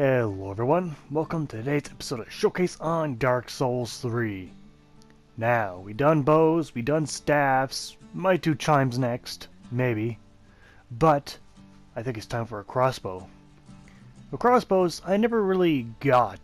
Hello everyone, welcome to today's episode of Showcase on Dark Souls 3. Now, we done bows, we done staffs, might do chimes next, maybe. But, I think it's time for a crossbow. With crossbows, I never really got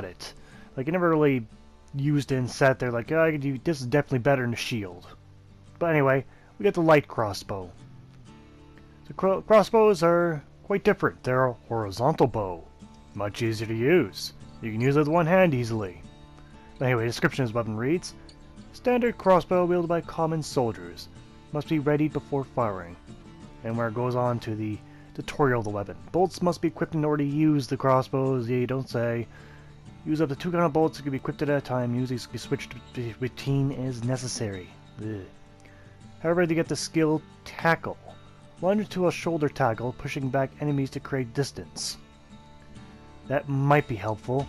it. Like, I never really used it and sat there like, oh, this is definitely better than a shield. But anyway, we got the Light Crossbow. The crossbows are quite different. They're a horizontal bow. Much easier to use. You can use it with one hand easily. But anyway, description of this weapon reads, standard crossbow wielded by common soldiers. Must be ready before firing. And where it goes on to the tutorial of the weapon. Bolts must be equipped in order to use the crossbows. Yeah, you don't say. Use up to 2 kind of bolts that can be equipped at a time. Use these can be switched between as necessary. Ugh. However, they get the skill tackle. Lunge to a shoulder tackle, pushing back enemies to create distance. That might be helpful.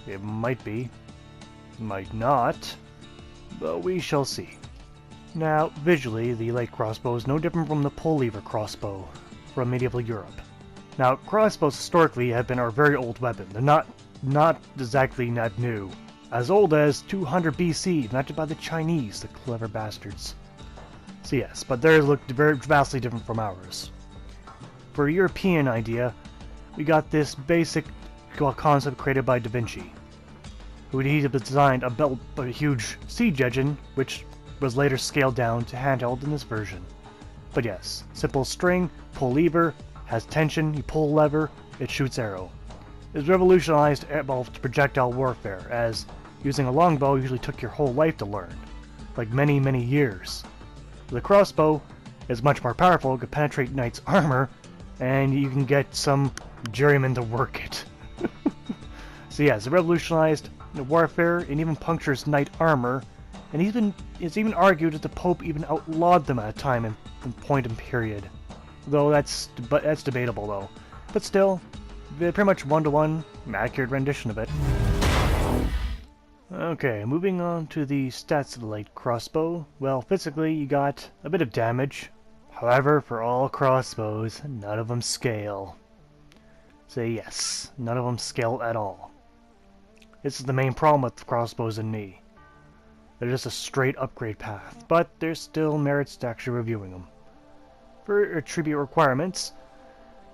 It might be. Might not. But we shall see. Now, visually, the light crossbow is no different from the pull lever crossbow from medieval Europe. Now, crossbows historically have been our very old weapon. They're not exactly not new. As old as 200 BC, invented by the Chinese, the clever bastards. So yes, but theirs look very vastly different from ours. For a European idea, we got this basic concept created by Da Vinci, who designed a huge siege engine, which was later scaled down to handheld in this version. But yes, simple string, pull lever, has tension, you pull lever, it shoots arrow. It's revolutionized projectile warfare, as using a longbow usually took your whole life to learn, like many years. The crossbow is much more powerful, it can penetrate knight's armor, and you can get some jurymen to work it. So yes, it revolutionized warfare and even punctures knight armor, and it's even argued that the Pope even outlawed them at a time and point and period. Though that's debatable though. But still, they're pretty much one-to-one accurate rendition of it. Okay, moving on to the stats of the light crossbow. Well, physically you got a bit of damage. However, for all crossbows, none of them scale. So yes, none of them scale at all. This is the main problem with crossbows and me. They're just a straight upgrade path, but there's still merits to actually reviewing them. For attribute requirements,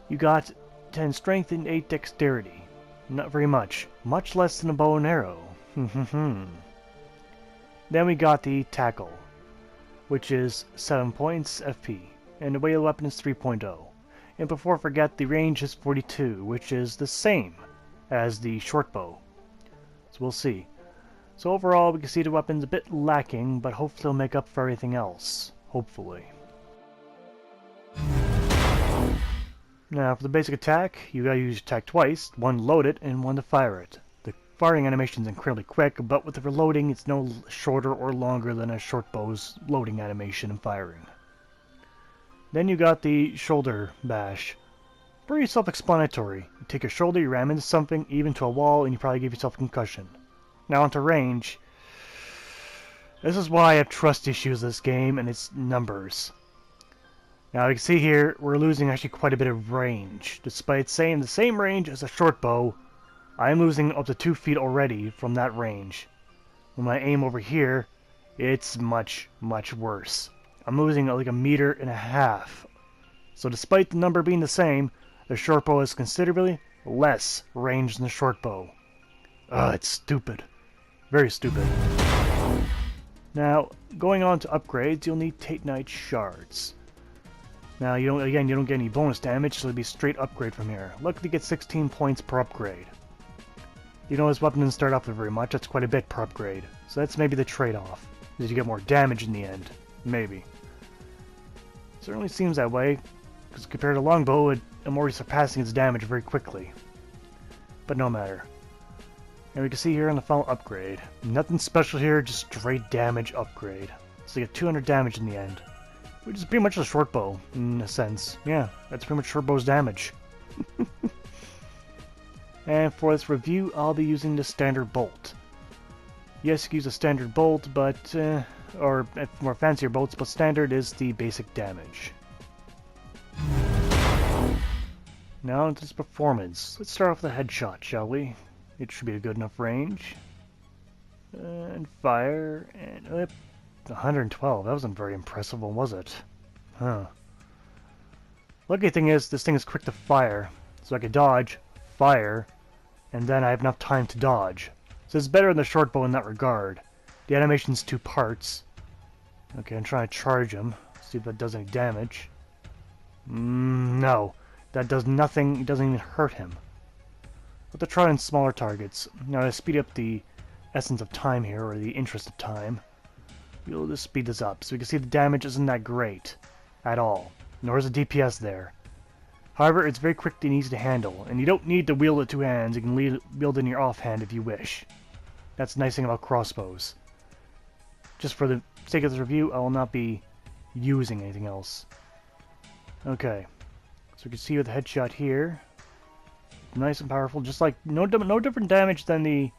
you got 10 strength and 8 dexterity. Not very much. Much less than a bow and arrow. Then we got the tackle, which is 7 points FP, and the weight of the weapon is 3.0. And before forget, the range is 42, which is the same as the short bow. So we'll see. So overall, we can see the weapon's a bit lacking, but hopefully it'll make up for everything else. Hopefully. Now, for the basic attack, you gotta use attack twice, one to load it and one to fire it. The firing animation is incredibly quick, but with the reloading, it's no shorter or longer than a short bow's loading animation and firing. Then you got the shoulder bash. Pretty self-explanatory. You take your shoulder, you ram into something, even to a wall, and you probably give yourself a concussion. Now onto range. This is why I have trust issues with this game and its numbers. Now you can see here, we're losing actually quite a bit of range. Despite saying the same range as a short bow, I'm losing up to 2 feet already from that range. When I aim over here, it's much worse. I'm losing like 1.5 meters. So despite the number being the same, the short bow has considerably less range than the short bow. It's stupid. Very stupid. Now, going on to upgrades, you'll need Titanite shards. Now, you don't get any bonus damage, so it'll be straight upgrade from here. Luckily, you get 16 points per upgrade. You know, this weapon didn't start off with very much, that's quite a bit per upgrade. So that's maybe the trade-off. Is you get more damage in the end. Maybe. Certainly seems that way, because compared to longbow, I'm already surpassing its damage very quickly. But no matter. And we can see here on the final upgrade. Nothing special here, just straight damage upgrade. So you get 200 damage in the end. Which is pretty much a short bow, in a sense. Yeah, that's pretty much short bow's damage. And for this review, I'll be using the standard bolt. Yes, you can use a standard bolt, but or more fancier bolts, but standard is the basic damage. Now into this performance. Let's start off with a headshot, shall we? It should be a good enough range. And fire, and 112. That wasn't very impressive, was it? Huh. Lucky thing is, this thing is quick to fire, so I can dodge, fire, and then I have enough time to dodge. So it's better than the short bow in that regard. The animation's 2 parts. Okay, I'm trying to charge him. See if that does any damage. No. That does nothing. It doesn't even hurt him. But to try on smaller targets. Now to speed up the essence of time here, or the interest of time, we'll just speed this up. So we can see the damage isn't that great at all. Nor is the DPS there. However, it's very quick and easy to handle, and you don't need to wield it 2 hands. You can wield it in your offhand if you wish. That's the nice thing about crossbows. Just for the sake of this review, I will not be using anything else. Okay, so you can see with the headshot here, nice and powerful, just like no different damage than the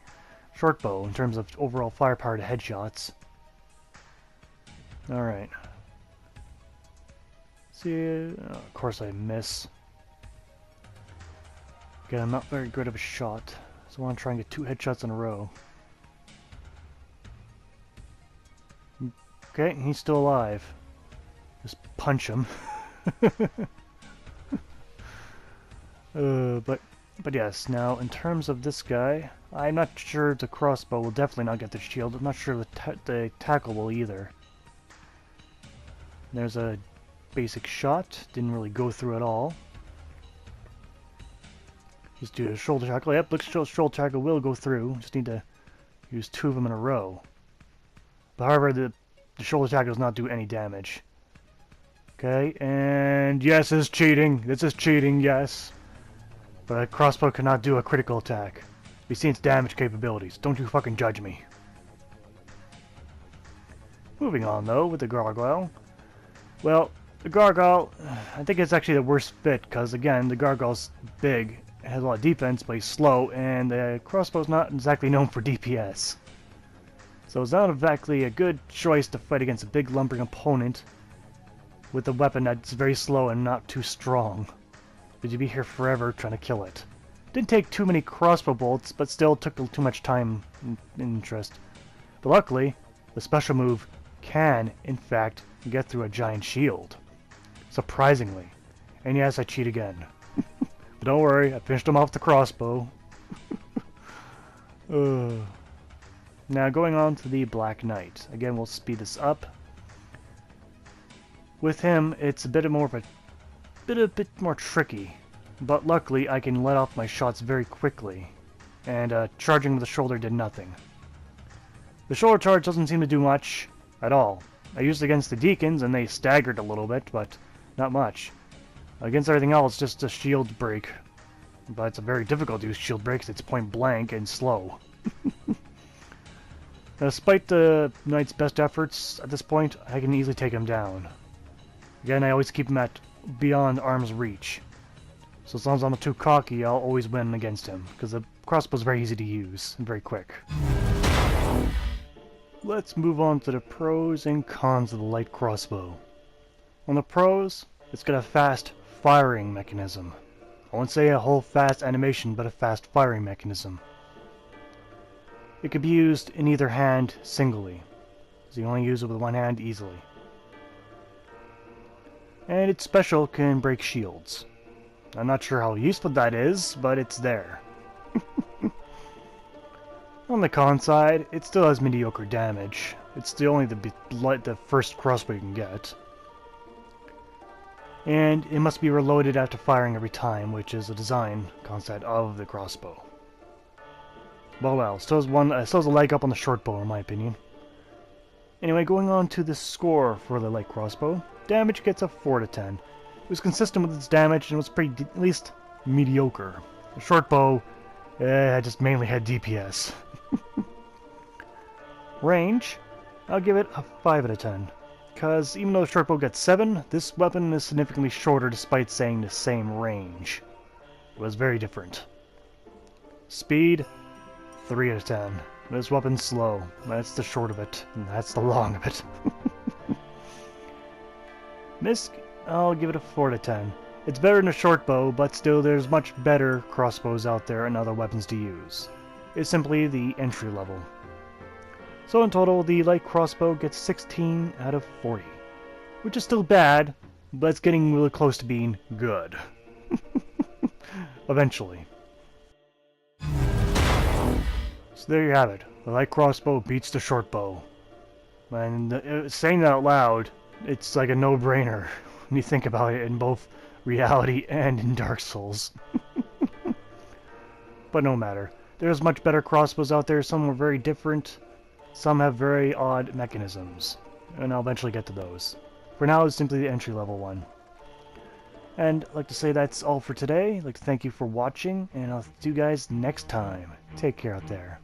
short bow in terms of overall firepower to headshots. All right. See, of course I miss. Again, I'm not very good of a shot, so I want to try and get 2 headshots in a row. Okay, he's still alive. Just punch him. But yes, now in terms of this guy, I'm not sure the crossbow will definitely not get the shield. I'm not sure the tackle will either. There's a basic shot, didn't really go through at all. Just do a shoulder tackle. Yep, looks shoulder tackle will go through. Just need to use 2 of them in a row. But however, the shoulder tackle does not do any damage. Okay, and yes, this is cheating. This is cheating, yes. But a crossbow cannot do a critical attack. We've seen its damage capabilities. Don't you fucking judge me. Moving on, though, with the Gargoyle. Well, the Gargoyle, I think it's actually the worst fit, because, again, the Gargoyle's big, has a lot of defense, but he's slow, and the crossbow's not exactly known for DPS. So it's not exactly a good choice to fight against a big lumbering opponent with a weapon that's very slow and not too strong. But you'd be here forever trying to kill it. Didn't take too many crossbow bolts, but still took too much time and interest. But luckily, the special move can, in fact, get through a giant shield. Surprisingly. And yes, I cheat again. But don't worry, I finished him off the crossbow. Now going on to the Black Knight. Again, we'll speed this up. With him, it's a bit more tricky. But luckily, I can let off my shots very quickly. And charging with the shoulder did nothing. The shoulder charge doesn't seem to do much at all. I used it against the deacons, and they staggered a little bit, but not much. Against everything else, just a shield break. But it's a very difficult to use shield break, because it's point blank and slow. Despite the knight's best efforts at this point, I can easily take him down. Again, I always keep him at beyond arm's reach. So as long as I'm not too cocky, I'll always win against him, because the crossbow is very easy to use and very quick. Let's move on to the pros and cons of the light crossbow. On the pros, it's got a fast firing mechanism. I won't say a whole fast animation, but a fast firing mechanism. It can be used in either hand singly, so you only use it with one hand easily. And its special can break shields. I'm not sure how useful that is, but it's there. On the con side, it still has mediocre damage. It's only the first crossbow you can get. And it must be reloaded after firing every time, which is a design concept of the crossbow. Well, still has a leg up on the short bow in my opinion. Anyway, going on to the score for the light crossbow. Damage gets a 4 to 10. It was consistent with its damage and was pretty, at least, mediocre. The short bow, just mainly had DPS. Range, I'll give it a 5 out of 10. Because even though the short bow gets 7, this weapon is significantly shorter despite saying the same range. It was very different. Speed, 3 out of 10. This weapon's slow. That's the short of it, and that's the long of it. Misk, I'll give it a 4 out of 10. It's better than a short bow, but still there's much better crossbows out there and other weapons to use. It's simply the entry level. So in total, the light crossbow gets 16 out of 40. Which is still bad, but it's getting really close to being good. Eventually. So there you have it. The light crossbow beats the short bow. And saying that out loud, it's like a no-brainer when you think about it in both reality and in Dark Souls. But no matter. There's much better crossbows out there. Some are very different. Some have very odd mechanisms. And I'll eventually get to those. For now, it's simply the entry-level one. And I'd like to say that's all for today. I'd like to thank you for watching, and I'll see you guys next time. Take care out there.